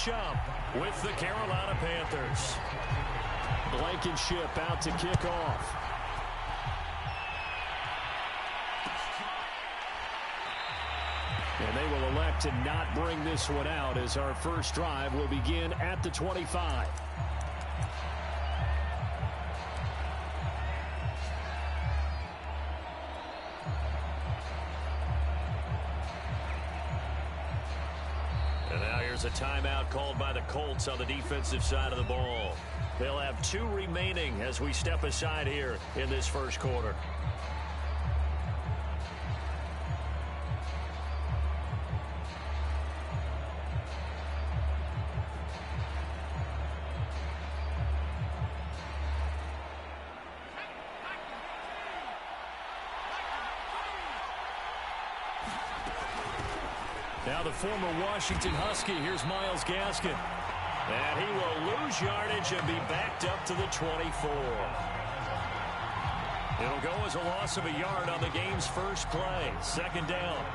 matchup with the Carolina Panthers. Blankenship out to kick off. And they will elect to not bring this one out as our first drive will begin at the 25. And now here's a timeout called by the Colts on the defensive side of the ball. They'll have 2 remaining as we step aside here in this first quarter. Now the former Washington Husky, here's Myles Gaskin. And he will lose yardage and be backed up to the 24. It'll go as a loss of a yard on the game's first play. Second down.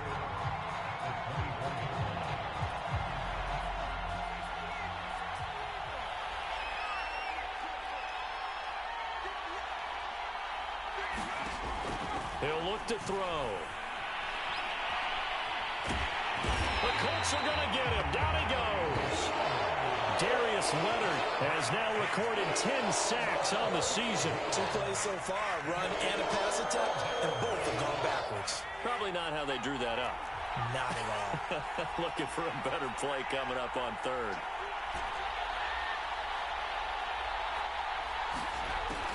He'll look to throw. The Colts are going to get him. Down he goes. Darius Leonard has now recorded 10 sacks on the season. 2 plays so far, run and a pass attempt, and both have gone backwards. Probably not how they drew that up. Not at all. Looking for a better play coming up on third.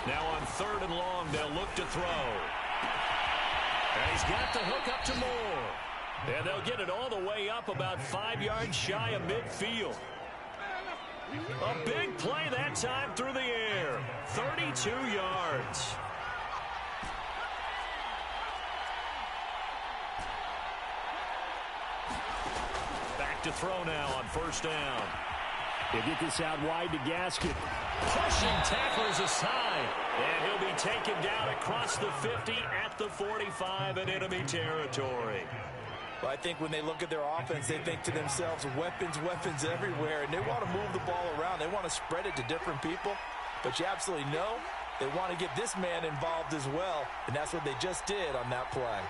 Now on 3rd and long, they'll look to throw. And he's got the hook up to Moore. And they'll get it all the way up about 5 yards shy of midfield. A big play that time through the air. 32 yards. Back to throw now on 1st down. He'll get this out wide to Gaskin. Pushing tacklers aside. And he'll be taken down across the 50 at the 45 in enemy territory. Well, I think when they look at their offense, they think to themselves, weapons, weapons everywhere, and they want to move the ball around. They want to spread it to different people, but you absolutely know they want to get this man involved as well, and that's what they just did on that play.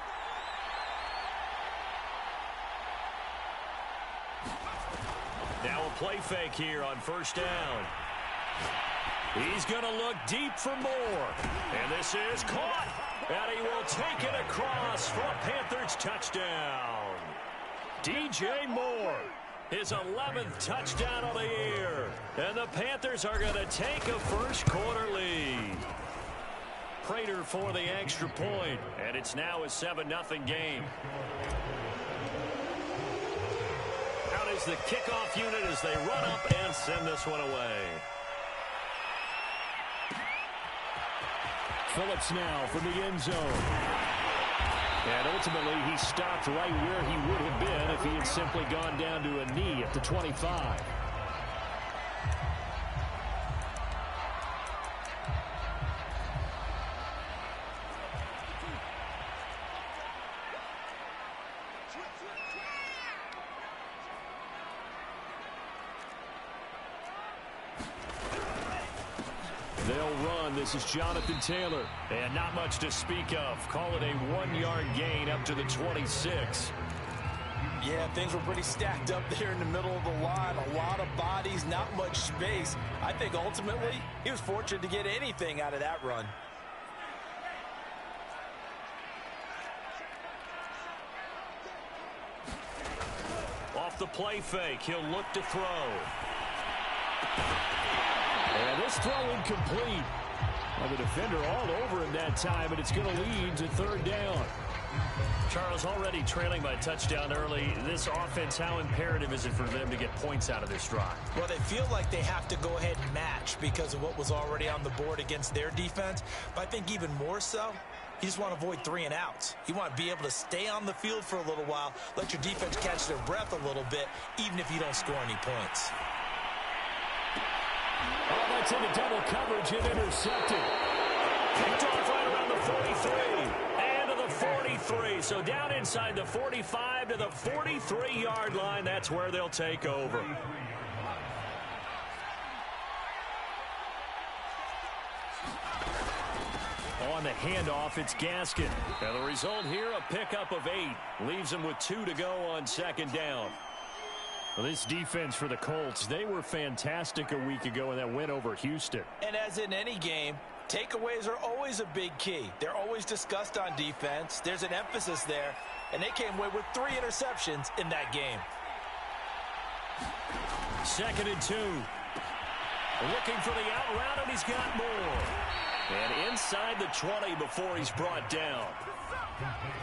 Now a play fake here on 1st down. He's going to look deep for Moore, and this is caught. And he will take it across for a Panthers touchdown. DJ Moore, his 11th touchdown of the year. And the Panthers are going to take a first quarter lead. Prater for the extra point. And it's now a 7-0 game. Out is the kickoff unit as they run up and send this one away. Phillips now from the end zone. And ultimately, he stopped right where he would have been if he had simply gone down to a knee at the 25. They'll run. This is Jonathan Taylor. And not much to speak of. Call it a 1-yard gain up to the 26. Yeah, things were pretty stacked up there in the middle of the line. A lot of bodies, not much space. I think ultimately he was fortunate to get anything out of that run. Off the play fake, he'll look to throw. And this throw incomplete. Well, the defender all over him that time, and it's going to lead to 3rd down. Charles, already trailing by touchdown early. This offense, how imperative is it for them to get points out of this drive? Well, they feel like they have to go ahead and match because of what was already on the board against their defense. But I think even more so, you just want to avoid 3 and outs. You want to be able to stay on the field for a little while, let your defense catch their breath a little bit, even if you don't score any points. Oh, that's into double coverage and intercepted. Picked off right around the 43. And to the 43. So down inside the 45 to the 43-yard line. That's where they'll take over. on the handoff, it's Gaskin. And the result here, a pickup of 8. Leaves him with 2 to go on second down. Well, this defense for the Colts, they were fantastic a week ago in that win over Houston. And as in any game, takeaways are always a big key. They're always discussed on defense. There's an emphasis there, and they came away with 3 interceptions in that game. 2nd and 2. Looking for the out route, and he's got more. And inside the 20 before he's brought down.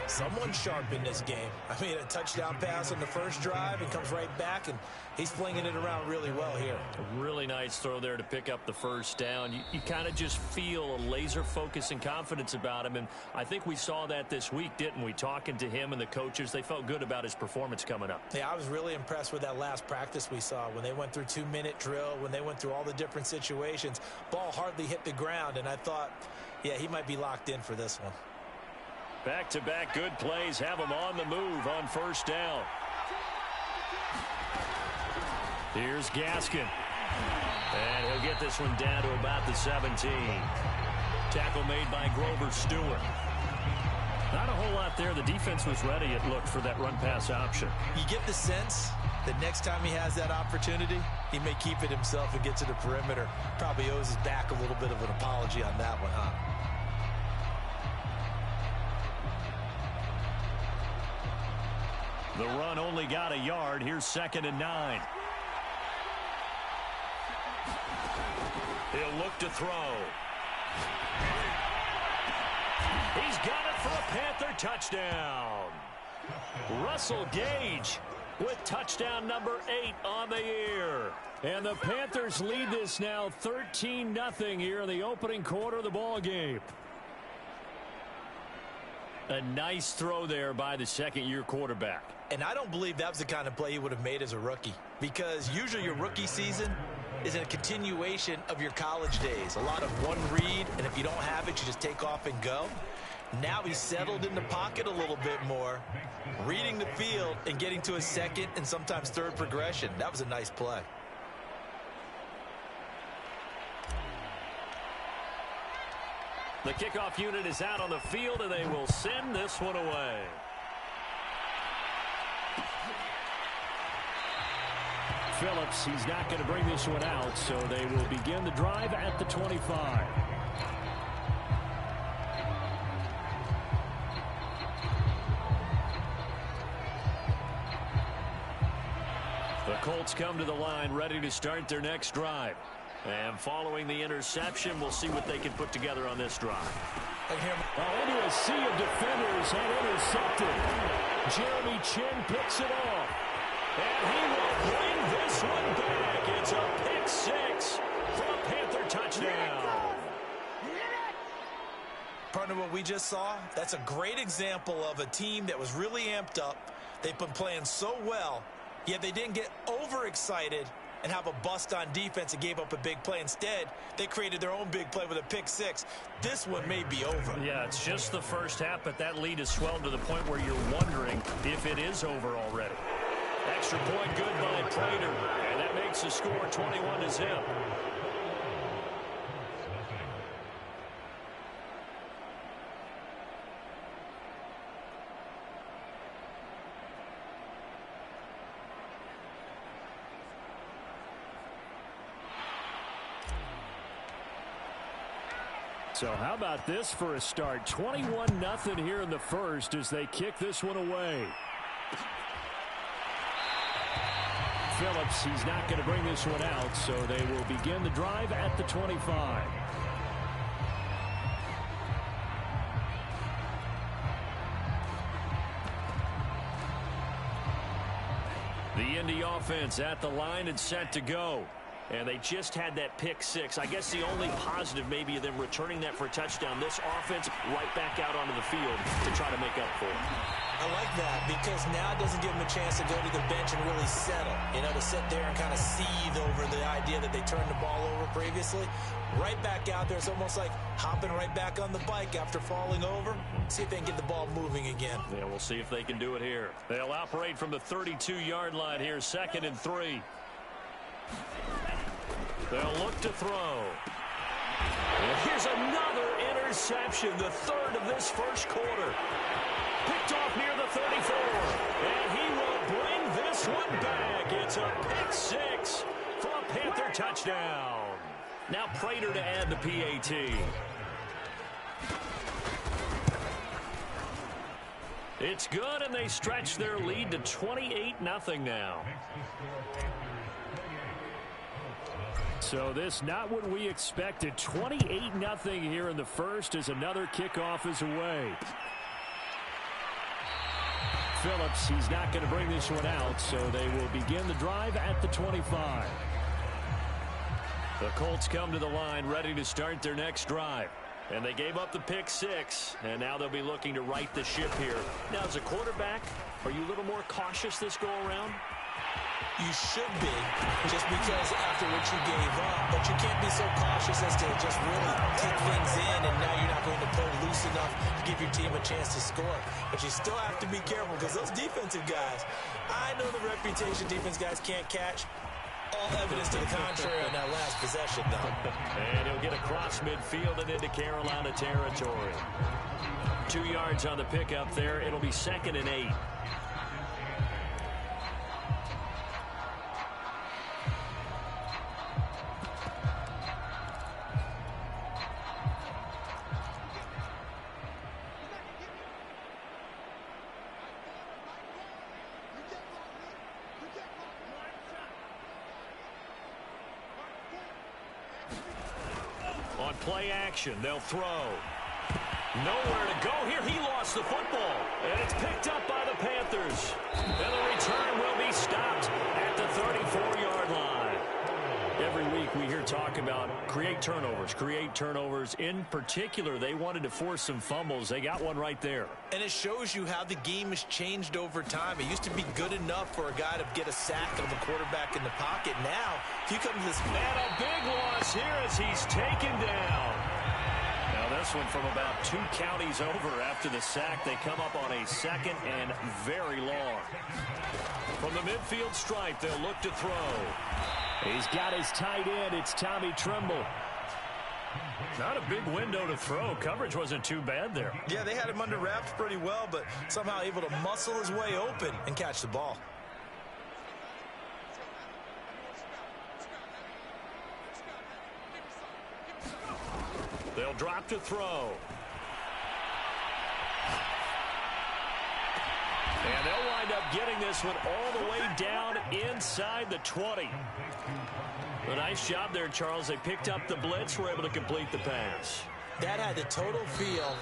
Someone sharp in this game. I mean, a touchdown pass on the first drive and comes right back, and he's flinging it around really well here. A really nice throw there to pick up the first down. You kind of just feel a laser focus and confidence about him, and I think we saw that this week, didn't we? Talking to him and the coaches, they felt good about his performance coming up. Yeah, I was really impressed with that last practice we saw when they went through 2-minute drill, when they went through all the different situations. Ball hardly hit the ground, and I thought, yeah, he might be locked in for this one. Back-to-back good plays have him on the move on first down. Here's Gaskin. And he'll get this one down to about the 17. Tackle made by Grover Stewart. Not a whole lot there. The defense was ready, it looked, for that run-pass option. You get the sense that next time he has that opportunity, he may keep it himself and get to the perimeter. Probably owes his back a little bit of an apology on that one, huh? The run only got a yard. Here's 2nd and 9. He'll look to throw. He's got it for a Panther touchdown. Russell Gage with touchdown number 8 on the year. And the Panthers lead this now 13-0 here in the opening quarter of the ball game. A nice throw there by the second-year quarterback. And I don't believe that was the kind of play he would have made as a rookie, because usually your rookie season is a continuation of your college days. A lot of one read, and if you don't have it, you just take off and go. Now he's settled in the pocket a little bit more, reading the field and getting to his second and sometimes third progression. That was a nice play. The kickoff unit is out on the field, and they will send this one away. Phillips, he's not going to bring this one out, so they will begin the drive at the 25. The Colts come to the line ready to start their next drive. And following the interception, we'll see what they can put together on this drive. Into a sea of defenders and intercepted. Jeremy Chin picks it off. And he will bring this one back. It's a pick 6 for a Panther touchdown. Partner, what we just saw, that's a great example of a team that was really amped up. They've been playing so well, yet they didn't get overexcited and have a bust on defense and gave up a big play. Instead, they created their own big play with a pick 6. This one may be over. Yeah, it's just the first half, but that lead has swelled to the point where you're wondering if it is over already. Extra point good by Prater, and that makes the score 21-0. So how about this for a start? 21-0 here in the first as they kick this one away. Phillips, he's not going to bring this one out, so they will begin the drive at the 25. The Indy offense at the line and set to go. And they just had that pick 6. I guess the only positive maybe of them returning that for a touchdown. This offense right back out onto the field to try to make up for it. I like that because now it doesn't give them a chance to go to the bench and really settle. You know, to sit there and kind of seethe over the idea that they turned the ball over previously. Right back out there. It's almost like hopping right back on the bike after falling over. See if they can get the ball moving again. Yeah, we'll see if they can do it here. They'll operate from the 32-yard line here, 2nd and 3. They'll look to throw. And here's another interception. interception, the third of this first quarter. Picked off near the 34, and he will bring this one back. It's a pick six for a Panther touchdown. Now Prater to add the PAT. It's good, and they stretch their lead to 28-0 now. So this not what we expected. 28-0 here in the first as another kickoff is away. Phillips, he's not going to bring this one out, so they will begin the drive at the 25. The Colts come to the line ready to start their next drive. And they gave up the pick six, and now they'll be looking to right the ship here. Now, as a quarterback, are you a little more cautious this go-around? You should be, just because after what you gave up. But you can't be so cautious as to just really take things in, and now you're not going to play loose enough to give your team a chance to score. But you still have to be careful, because those defensive guys, I know the reputation defense guys can't catch. All evidence to the contrary on that last possession, though. And he'll get across midfield and into Carolina territory. 2 yards on the pickup there. It'll be 2nd and 8. On play action, they'll throw. Nowhere to go here. He lost the football. And it's picked up by the Panthers. And the return will be stopped at the 34-yard line. Every week we hear talk about create turnovers. In particular, they wanted to force some fumbles. They got one right there. And it shows you how the game has changed over time. It used to be good enough for a guy to get a sack on the quarterback in the pocket. Now, if you come to this... And a big loss here as he's taken down. Now this one from about 2 counties over after the sack. They come up on a 2nd and very long. From the midfield stripe, they'll look to throw. He's got his tight end. It's Tommy Tremble. Not a big window to throw. Coverage wasn't too bad there. Yeah, they had him under wraps pretty well, but somehow able to muscle his way open and catch the ball. They'll drop to throw. And they'll wind up getting this one all the way down inside the 20. A nice job there, Charles. They picked up the blitz, were able to complete the pass. That had the total feel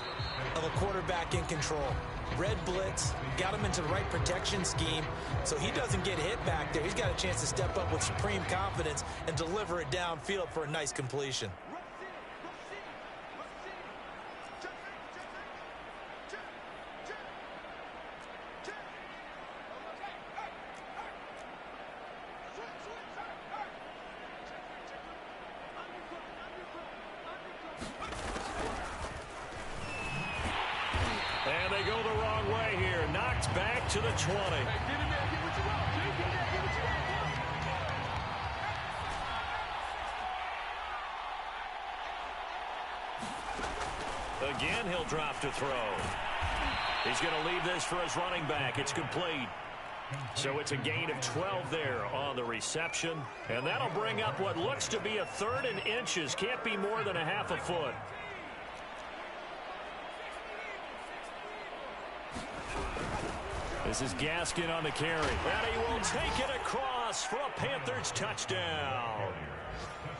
of a quarterback in control. Red blitz, got him into the right protection scheme, so he doesn't get hit back there. He's got a chance to step up with supreme confidence and deliver it downfield for a nice completion. And they go the wrong way here. Knocked back to the 20. Again, he'll drop to throw. He's going to leave this for his running back. It's complete. So it's a gain of 12 there on the reception. And that'll bring up what looks to be a 3rd and inches. Can't be more than a half a foot. This is Gaskin on the carry. And he will take it across for a Panthers touchdown.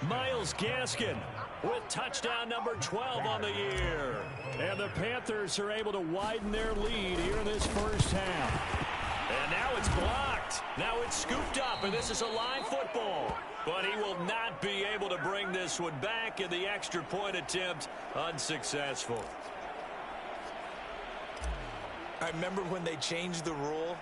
Miles Gaskin with touchdown number 12 on the year. And the Panthers are able to widen their lead here in this first half. And now it's blocked. Now it's scooped up, and this is a live football. But he will not be able to bring this one back, and the extra point attempt unsuccessful. I remember when they changed the rule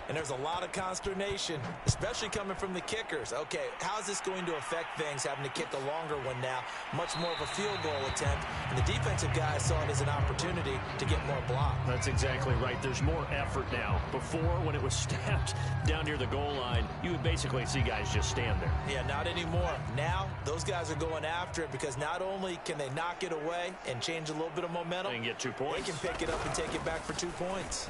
and there's a lot of consternation, especially coming from the kickers. Okay, how's this going to affect things, having to kick a longer one now, much more of a field goal attempt, and the defensive guys saw it as an opportunity to get more block. That's exactly right. There's more effort now. Before, when it was snapped down near the goal line, you would basically see guys just stand there. Yeah, not anymore. Now, those guys are going after it because not only can they knock it away and change a little bit of momentum, and get 2 points. They can pick it up and take it back for 2 points.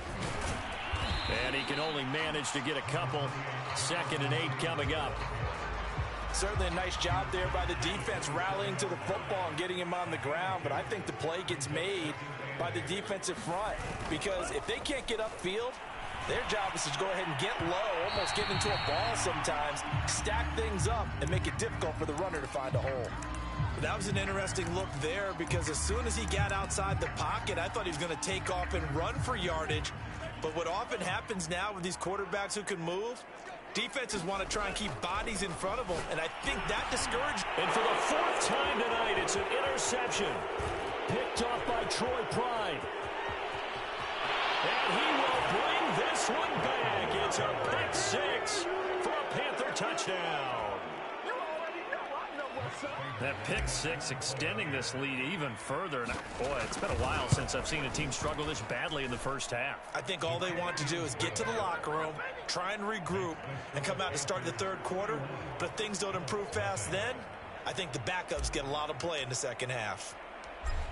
And he can only manage to get a couple. 2nd and 8 coming up. Certainly a nice job there by the defense rallying to the football and getting him on the ground, but I think the play gets made by the defensive front because if they can't get upfield, their job is to go ahead and get low, almost get into a ball sometimes, stack things up, and make it difficult for the runner to find a hole. That was an interesting look there because as soon as he got outside the pocket, I thought he was going to take off and run for yardage. But what often happens now with these quarterbacks who can move, defenses want to try and keep bodies in front of them, and I think that discouraged. And for the 4th time tonight, it's an interception. Picked off by Troy Pride. And he will bring this one back. It's a pick 6 for a Panther touchdown. That pick 6 extending this lead even further. And boy, it's been a while since I've seen a team struggle this badly in the first half. I think all they want to do is get to the locker room, try and regroup, and come out to start the 3rd quarter. But if things don't improve fast then, I think the backups get a lot of play in the 2nd half.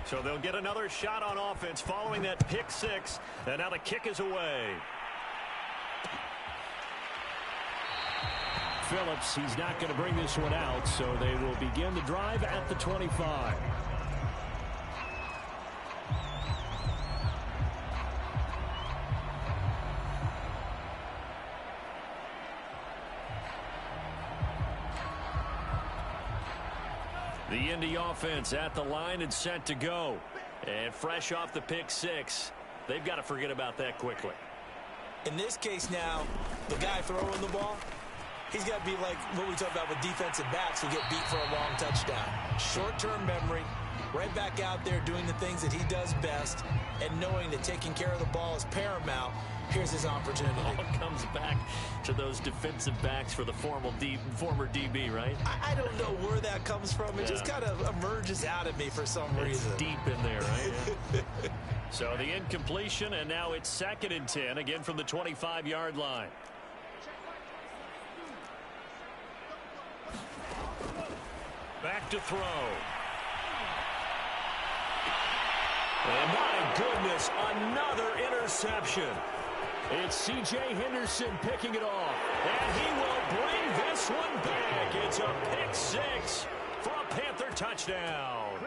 So they'll get another shot on offense following that pick 6. And now the kick is away. Phillips, he's not going to bring this one out, so they will begin the drive at the 25. The Indy offense at the line and set to go. And fresh off the pick 6, they've got to forget about that quickly. In this case now, the guy throwing the ball, he's got to be like what we talk about with defensive backs who get beat for a long touchdown. Short-term memory, right back out there doing the things that he does best, and knowing that taking care of the ball is paramount. Here's his opportunity. All comes back to those defensive backs for the former DB, right? I don't know where that comes from. It just kind of emerges out of me for some reason. It's deep in there, right? So the incompletion, and now it's 2nd and 10, again from the 25-yard line. Back to throw. And my goodness, another interception. It's C.J. Henderson picking it off. And he will bring this one back. It's a pick 6 for a Panther touchdown.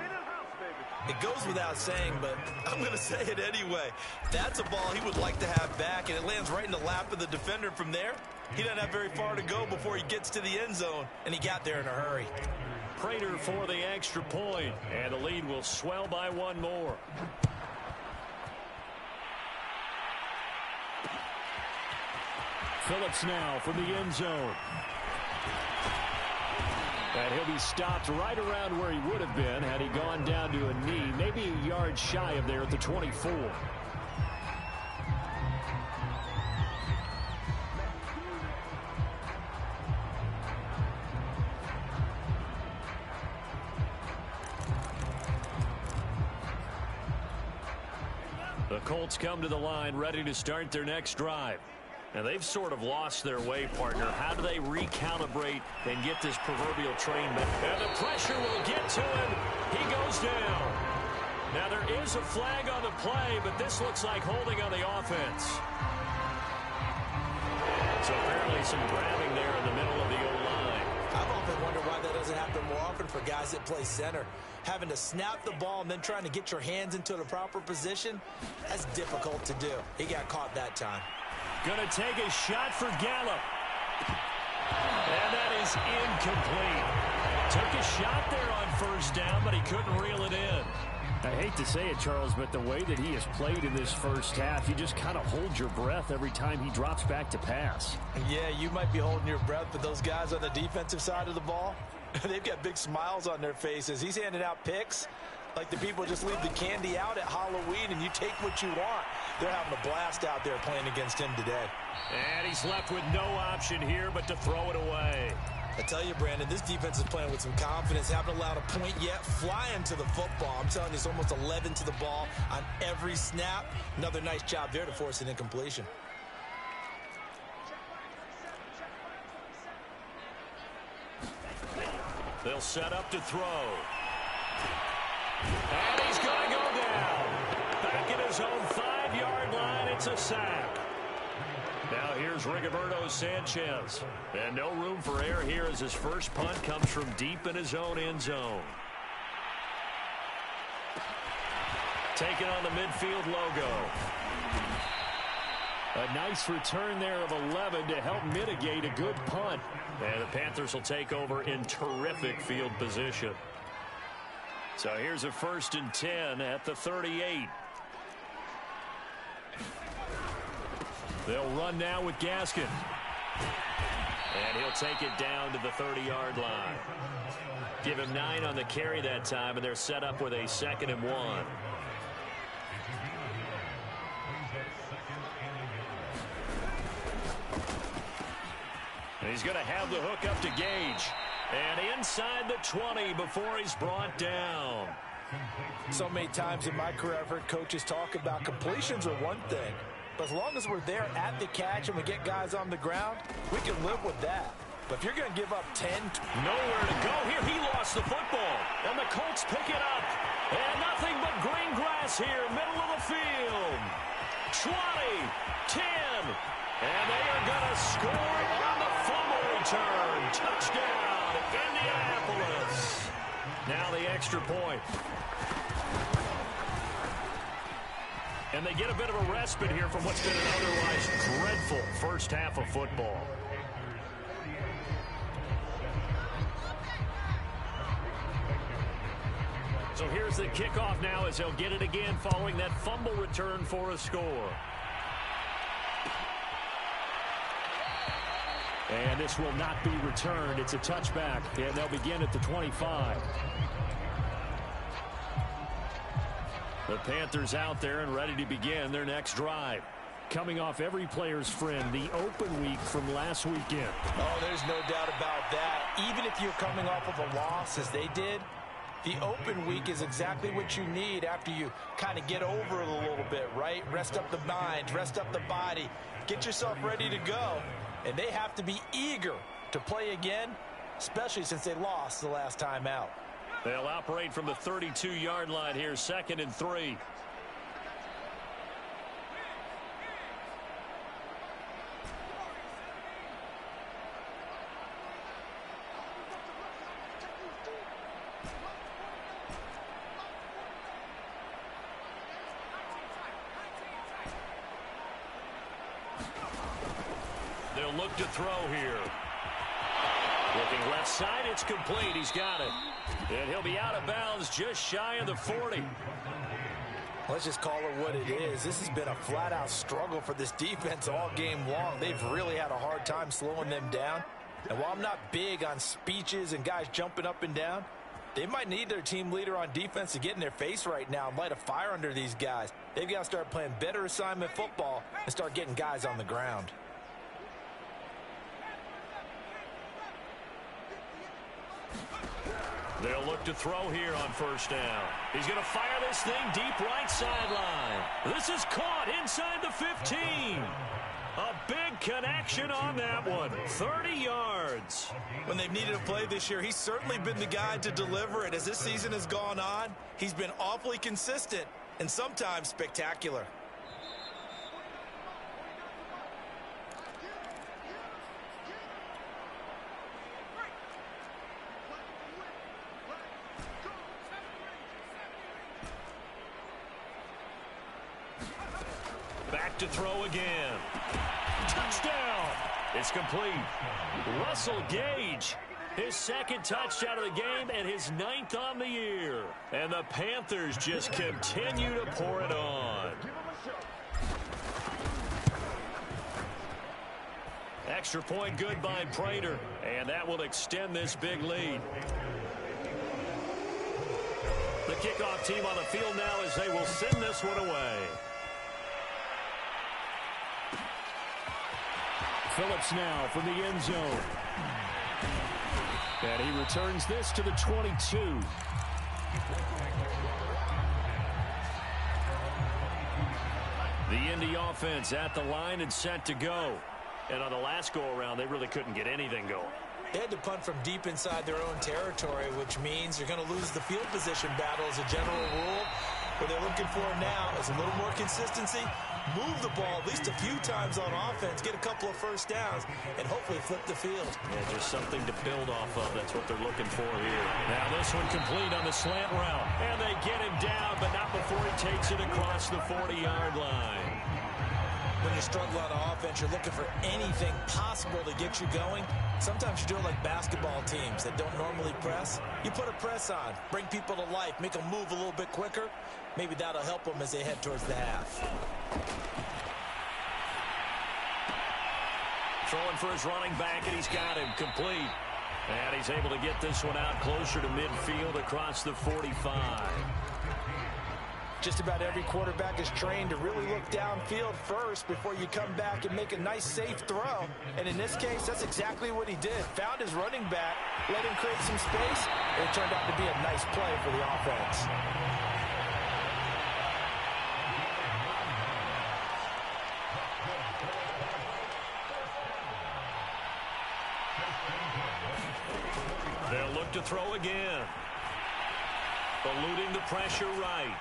It goes without saying, but I'm going to say it anyway. That's a ball he would like to have back, and it lands right in the lap of the defender from there. He doesn't have very far to go before he gets to the end zone, and he got there in a hurry. Prater for the extra point, and the lead will swell by one more. Phillips now from the end zone. And he'll be stopped right around where he would have been had he gone down to a knee, maybe a yard shy of there at the 24. The Colts come to the line ready to start their next drive. And they've sort of lost their way, partner. How do they recalibrate and get this proverbial train back? And the pressure will get to him. He goes down. Now there is a flag on the play, but this looks like holding on the offense. So apparently some grabbing there in the middle of the O-line. I've often wondered why that doesn't happen more often for guys that play center. Having to snap the ball and then trying to get your hands into the proper position, that's difficult to do. He got caught that time. Going to take a shot for Gallup. And that is incomplete. Took a shot there on first down, but he couldn't reel it in. I hate to say it, Charles, but the way that he has played in this first half, you just kind of hold your breath every time he drops back to pass. Yeah, you might be holding your breath, but those guys on the defensive side of the ball, they've got big smiles on their faces. He's handing out picks. Like the people just leave the candy out at Halloween and you take what you want. They're having a blast out there playing against him today. And he's left with no option here but to throw it away. I tell you, Brandon, this defense is playing with some confidence. Haven't allowed a point yet. Flying to the football. I'm telling you, it's almost 11 to the ball on every snap. Another nice job there to force an incompletion. They'll set up to throw. And he's going to go down. Back at his own 5-yard line, it's a sack. Now here's Rigoberto Sanchez. And no room for error here as his first punt comes from deep in his own end zone. Taking on the midfield logo. A nice return there of 11 to help mitigate a good punt. And the Panthers will take over in terrific field position. So here's a 1st and 10 at the 38. They'll run now with Gaskin. And he'll take it down to the 30-yard line. Give him 9 on the carry that time, and they're set up with a 2nd and 1. And he's going to have the hook up to Gage. And inside the 20 before he's brought down. So many times in my career, I've heard coaches talk about completions are one thing. But as long as we're there at the catch and we get guys on the ground, we can live with that. But if you're going to give up 10... Nowhere to go here. He lost the football. And the Colts pick it up. And nothing but green grass here, middle of the field. 20, 10. And they are going to score on the fumble return. Touchdown, Indianapolis. Now the extra point. And they get a bit of a respite here from what's been an otherwise dreadful first half of football. So here's the kickoff now as they'll get it again following that fumble return for a score. And this will not be returned. It's a touchback, and they'll begin at the 25. The Panthers out there and ready to begin their next drive. Coming off every player's friend, the open week from last weekend. Oh, there's no doubt about that. Even if you're coming off of a loss as they did, the open week is exactly what you need after you kind of get over it a little bit, right? Rest up the mind, rest up the body, get yourself ready to go. And they have to be eager to play again, especially since they lost the last time out. They'll operate from the 32-yard line here, 2nd and 3. They'll look to throw here. Looking left side, it's complete. He's got it. And he'll be out of bounds just shy of the 40. Let's just call it what it is. This has been a flat-out struggle for this defense all game long. They've really had a hard time slowing them down. And while I'm not big on speeches and guys jumping up and down, they might need their team leader on defense to get in their face right now and light a fire under these guys. They've got to start playing better assignment football and start getting guys on the ground. They'll look to throw here on 1st down. He's going to fire this thing deep right sideline. This is caught inside the 15. A big connection on that one. 30 yards. When they've needed a play this year, he's certainly been the guy to deliver it. As this season has gone on, he's been awfully consistent and sometimes spectacular. Back to throw again. Touchdown. It's complete. Russell Gage, his 2nd touchdown of the game and his 9th on the year. And the Panthers just continue to pour it on. Extra point good by Prater, and that will extend this big lead. The kickoff team on the field now as they will send this one away. Phillips now from the end zone. And he returns this to the 22. The Indy offense at the line and set to go. And on the last go-around, they really couldn't get anything going. They had to punt from deep inside their own territory, which means you're going to lose the field position battle as a general rule. What they're looking for now is a little more consistency, move the ball at least a few times on offense, get a couple of first downs, and hopefully flip the field. Yeah, just something to build off of. That's what they're looking for here. Now this one complete on the slant route. And they get him down, but not before he takes it across the 40-yard line. When you're struggling on offense, you're looking for anything possible to get you going. Sometimes you do it like basketball teams that don't normally press. You put a press on, bring people to life, make them move a little bit quicker. Maybe that'll help them as they head towards the half. Throwing for his running back, and he's got him complete. And he's able to get this one out closer to midfield across the 45. Just about every quarterback is trained to really look downfield first before you come back and make a nice, safe throw. And in this case, that's exactly what he did. Found his running back, let him create some space, and it turned out to be a nice play for the offense. They'll look to throw again. Eluding the pressure right.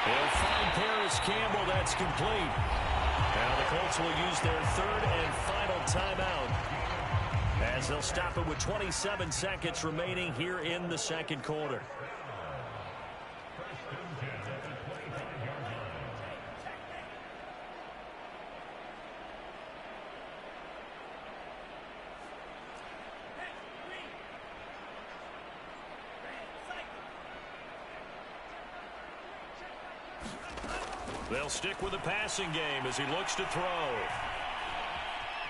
He'll find Paris Campbell. That's complete. Now the Colts will use their third and final timeout as they'll stop it with 27 seconds remaining here in the second quarter. They'll stick with the passing game as he looks to throw.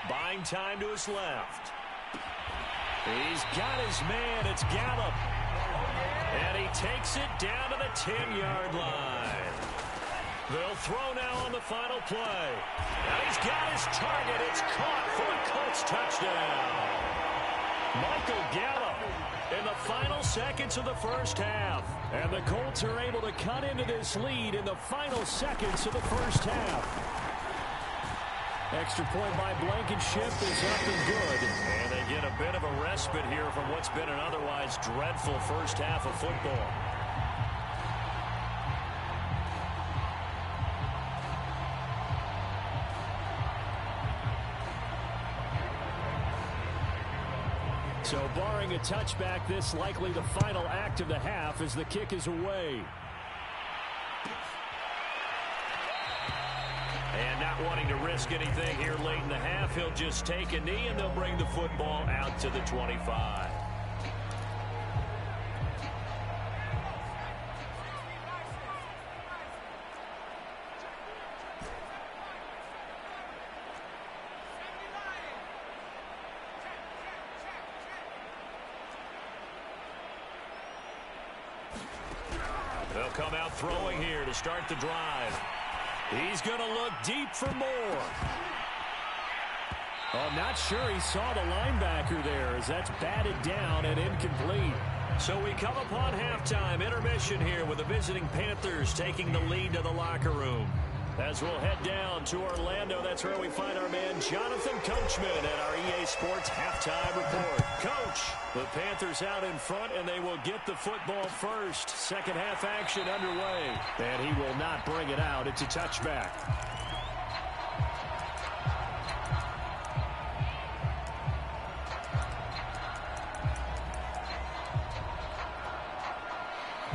Buying time to his left. He's got his man. It's Gallup. And he takes it down to the 10-yard line. They'll throw now on the final play. Now he's got his target. It's caught for a Colts touchdown. Michael Gallup in the final seconds of the first half. And the Colts are able to cut into this lead in the final seconds of the first half. Extra point by Blankenship is up and good. And they get a bit of a respite here from what's been an otherwise dreadful first half of football. So barring a touchback, this likely the final act of the half as the kick is away. And not wanting to risk anything here late in the half, he'll just take a knee and they'll bring the football out to the 25. They'll come out throwing here to start the drive. He's going to look deep for more. Oh, I'm not sure he saw the linebacker there as that's batted down and incomplete. So we come upon halftime intermission here with the visiting Panthers taking the lead to the locker room. As we'll head down to Orlando, that's where we find our man Jonathan Coachman at our EA Sports Halftime Report. Coach, the Panthers out in front, and they will get the football first. Second half action underway. And he will not bring it out. It's a touchback.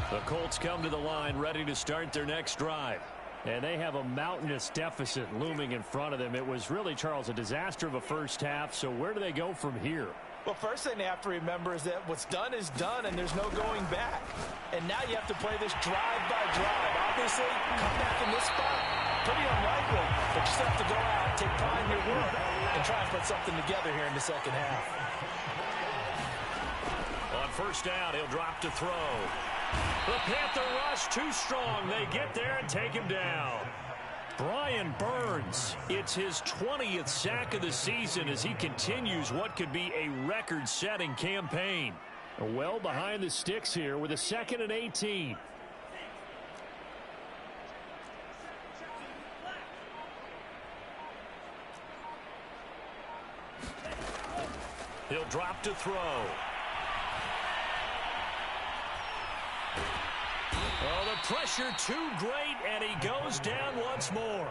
The Colts come to the line ready to start their next drive. And they have a mountainous deficit looming in front of them. It was really, Charles, a disaster of a first half. So where do they go from here? Well, first thing they have to remember is that what's done is done, and there's no going back. And now you have to play this drive by drive. Obviously, come back in this spot, pretty unlikely. But you just have to go out, take pride in your work, and try and put something together here in the second half. On first down, he'll drop to throw. The Panther rush too strong. They get there and take him down. Brian Burns, it's his 20th sack of the season as he continues what could be a record-setting campaign. Well behind the sticks here with a 2nd and 18. He'll drop to throw. Oh, the pressure too great, and he goes down once more.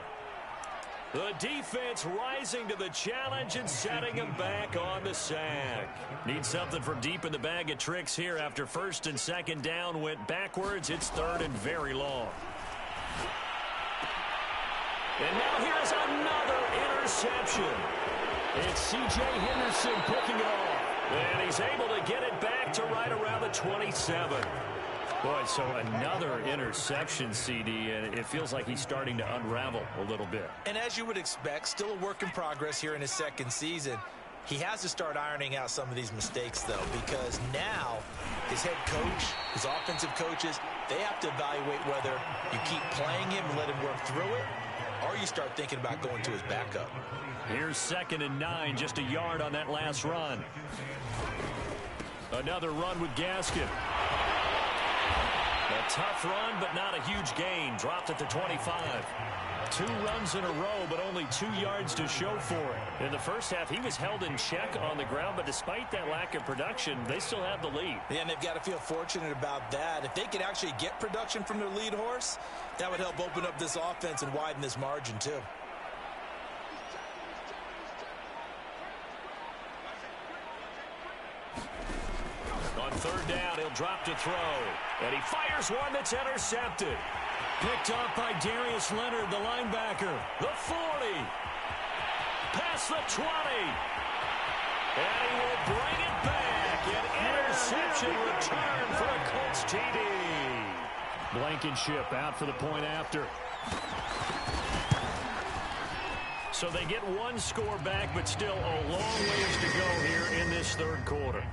The defense rising to the challenge and setting him back on the sack. Need something from deep in the bag of tricks here after 1st and 2nd down went backwards. It's 3rd and very long. And now here's another interception. It's C.J. Henderson picking it off. And he's able to get it back to right around the 27. Boy, so another interception, CD, and it feels like he's starting to unravel a little bit. And as you would expect, still a work in progress here in his 2nd season. He has to start ironing out some of these mistakes, though, because now his head coach, his offensive coaches, they have to evaluate whether you keep playing him and let him work through it, or you start thinking about going to his backup. Here's 2nd and 9, just a yard on that last run. Another run with Gaskin. A tough run, but not a huge gain. Dropped at the 25. 2 runs in a row, but only 2 yards to show for it. In the first half, he was held in check on the ground, but despite that lack of production, they still have the lead. Yeah, and they've got to feel fortunate about that. If they could actually get production from their lead horse, that would help open up this offense and widen this margin, too. On 3rd down, he'll drop to throw. And he fires one that's intercepted. Picked up by Darius Leonard, the linebacker. The 40. Past the 20. And he will bring it back. An interception return for a Colts TD. Blankenship out for the point after. So they get 1 score back, but still a long ways to go here in this 3rd quarter.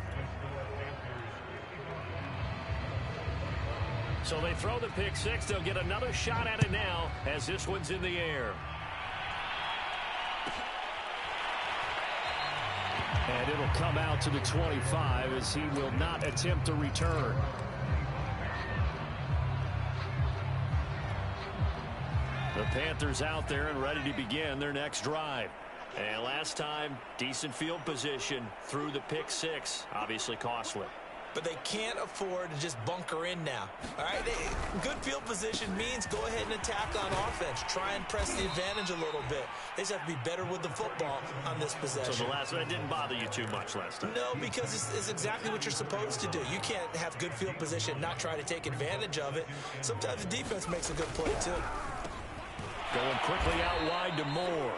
So they throw the pick 6. They'll get another shot at it now as this one's in the air. And it'll come out to the 25 as he will not attempt to return. The Panthers out there and ready to begin their next drive. And last time, decent field position through the pick 6. Obviously costly. But they can't afford to just bunker in now. All right, good field position means go ahead and attack on offense. Try and press the advantage a little bit. They just have to be better with the football on this possession. So the last one didn't bother you too much last time? No, because it's exactly what you're supposed to do. You can't have good field position, not try to take advantage of it. Sometimes the defense makes a good play, too. Going quickly out wide to Moore.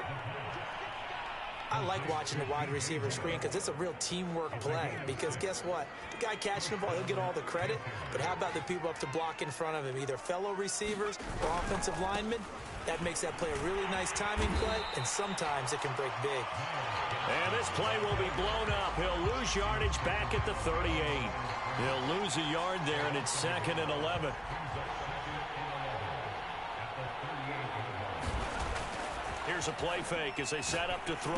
I like watching the wide receiver screen because it's a real teamwork play. Because guess what? The guy catching the ball, he'll get all the credit. But how about the people up to block in front of him? Either fellow receivers or offensive linemen. That makes that play a really nice timing play, and sometimes it can break big. And this play will be blown up. He'll lose yardage back at the 38. He'll lose a yard there, and it's 2nd and 11. Here's a play fake as they set up to throw.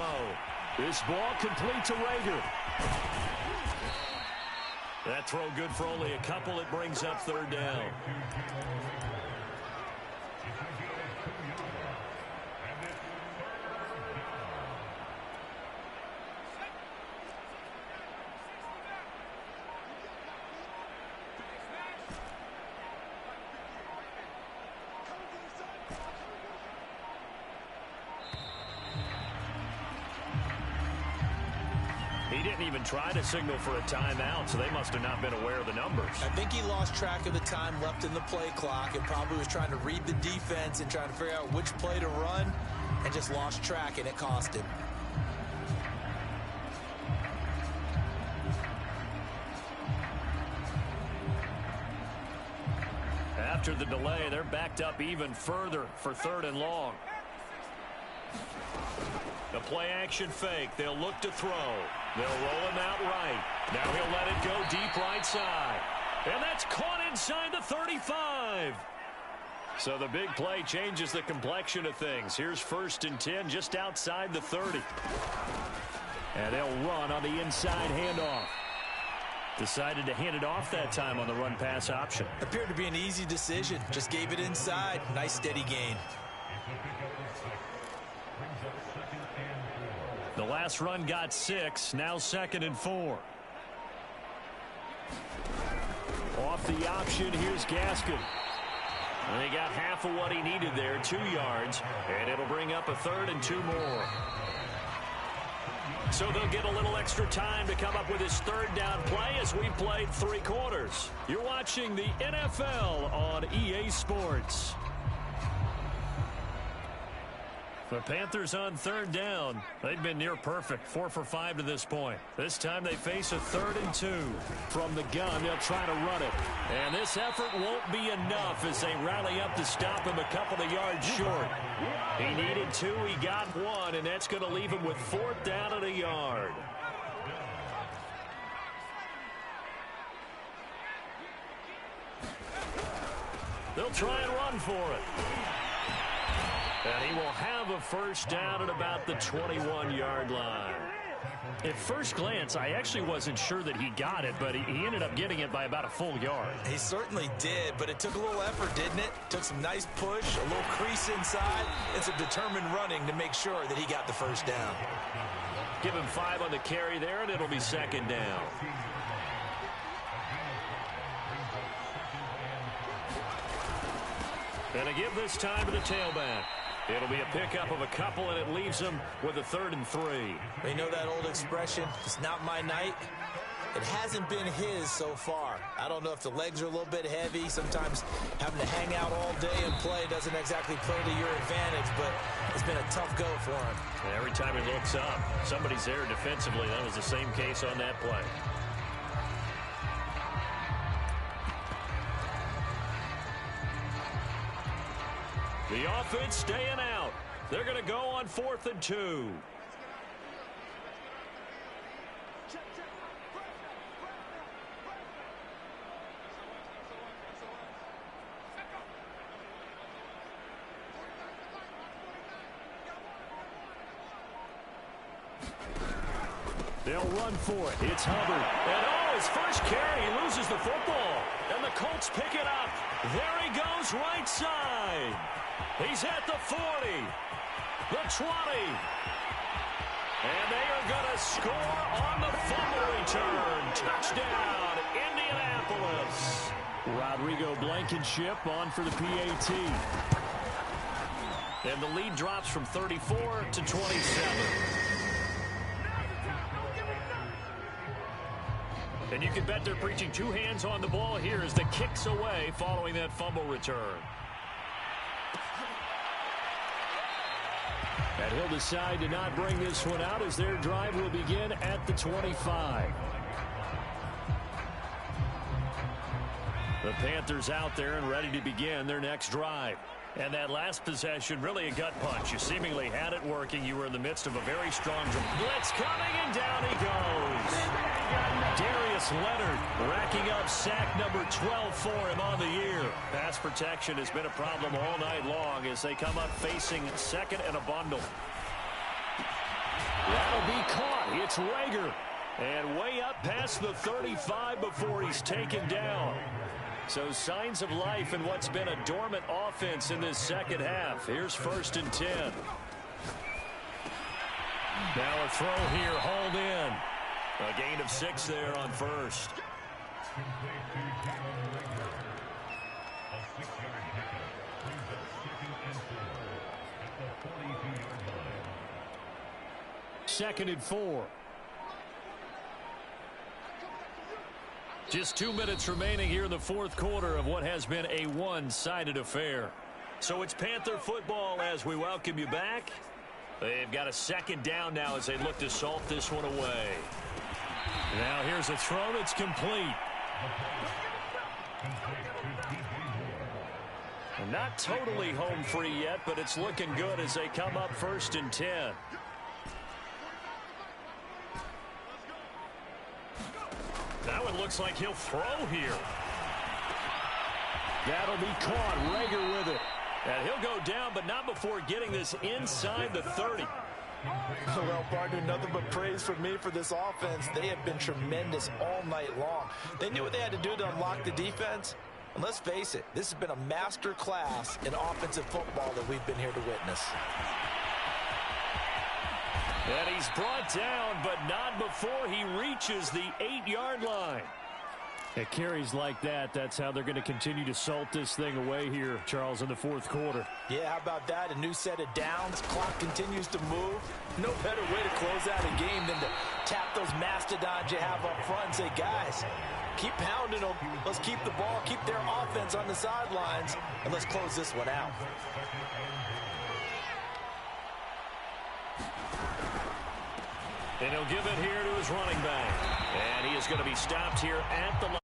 This ball complete to Rager. That throw good for only a couple. It brings up 3rd down. He didn't even try to signal for a timeout, so they must have not been aware of the numbers. I think he lost track of the time left in the play clock and probably was trying to read the defense and trying to figure out which play to run and just lost track, and it cost him. After the delay, they're backed up even further for 3rd and long. The play-action fake. They'll look to throw. They'll roll him out right. Now he'll let it go deep right side. And that's caught inside the 35. So the big play changes the complexion of things. Here's 1st and 10 just outside the 30. And they'll run on the inside handoff. Decided to hand it off that time on the run-pass option. Appeared to be an easy decision. Just gave it inside. Nice steady gain. The last run got 6. Now 2nd and 4. Off the option, here's Gaskin. And he got half of what he needed there, 2 yards. And it'll bring up a 3rd and 2 more. So they'll get a little extra time to come up with his 3rd down play as we played 3 quarters. You're watching the NFL on EA Sports. The Panthers on 3rd down. They've been near perfect, 4 for 5 to this point. This time they face a 3rd and 2. From the gun, they'll try to run it. And this effort won't be enough as they rally up to stop him a couple of yards short. He needed 2, he got 1, and that's going to leave him with 4th down and a yard. They'll try and run for it. And he will have a 1st down at about the 21-yard line. At first glance, I actually wasn't sure that he got it, but he ended up getting it by about a full yard. He certainly did, but it took a little effort, didn't it? Took some nice push, a little crease inside, and some determined running to make sure that he got the 1st down. Give him 5 on the carry there, and it'll be 2nd down. And a give this time to the tailback. It'll be a pickup of a couple, and it leaves him with a 3rd and 3. You know that old expression, it's not my night? It hasn't been his so far. I don't know if the legs are a little bit heavy. Sometimes having to hang out all day and play doesn't exactly play to your advantage, but it's been a tough go for him. And every time he looks up, somebody's there defensively. That was the same case on that play. The offense staying out. They're going to go on 4th and 2. They'll run for it. It's Hubbard. And his first carry, he loses the football. And the Colts pick it up. There he goes, right side. He's at the 40, the 20. And they are going to score on the fumble return. Touchdown, Indianapolis. Rodrigo Blankenship on for the PAT. And the lead drops from 34 to 27. And you can bet they're preaching 2 hands on the ball here as the kick's away following that fumble return. And he'll decide to not bring this one out as their drive will begin at the 25. The Panthers out there and ready to begin their next drive. And that last possession, really a gut punch. You seemingly had it working. You were in the midst of a very strong blitz coming, and down he goes. Darius Leonard racking up sack number 12 for him on the year. Pass protection has been a problem all night long as they come up facing 2nd and a bundle. That'll be caught. It's Rager. And way up past the 35 before he's taken down. So signs of life in what's been a dormant offense in this second half. Here's 1st and 10. Now a throw here, hauled in. A gain of 6 there on 1st. Second and 4. Just 2 minutes remaining here in the 4th quarter of what has been a one-sided affair. So it's Panther football as we welcome you back. They've got a 2nd down now as they look to salt this one away. Now here's a throw that's complete. And not totally home free yet, but it's looking good as they come up 1st and 10. Now it looks like he'll throw here. That'll be caught. Rager with it. And he'll go down, but not before getting this inside the 30. Well, partner, nothing but praise from me for this offense. They have been tremendous all night long. They knew what they had to do to unlock the defense. And let's face it, this has been a master class in offensive football that we've been here to witness. And he's brought down, but not before he reaches the 8-yard line. At carries like that, that's how they're going to continue to salt this thing away here, Charles, in the fourth quarter. Yeah, how about that? A new set of downs. Clock continues to move. No better way to close out a game than to tap those mastodons you have up front and say, guys, keep pounding them. Let's keep the ball, keep their offense on the sidelines, and let's close this one out. And he'll give it here to his running back. And he is going to be stopped here at the line.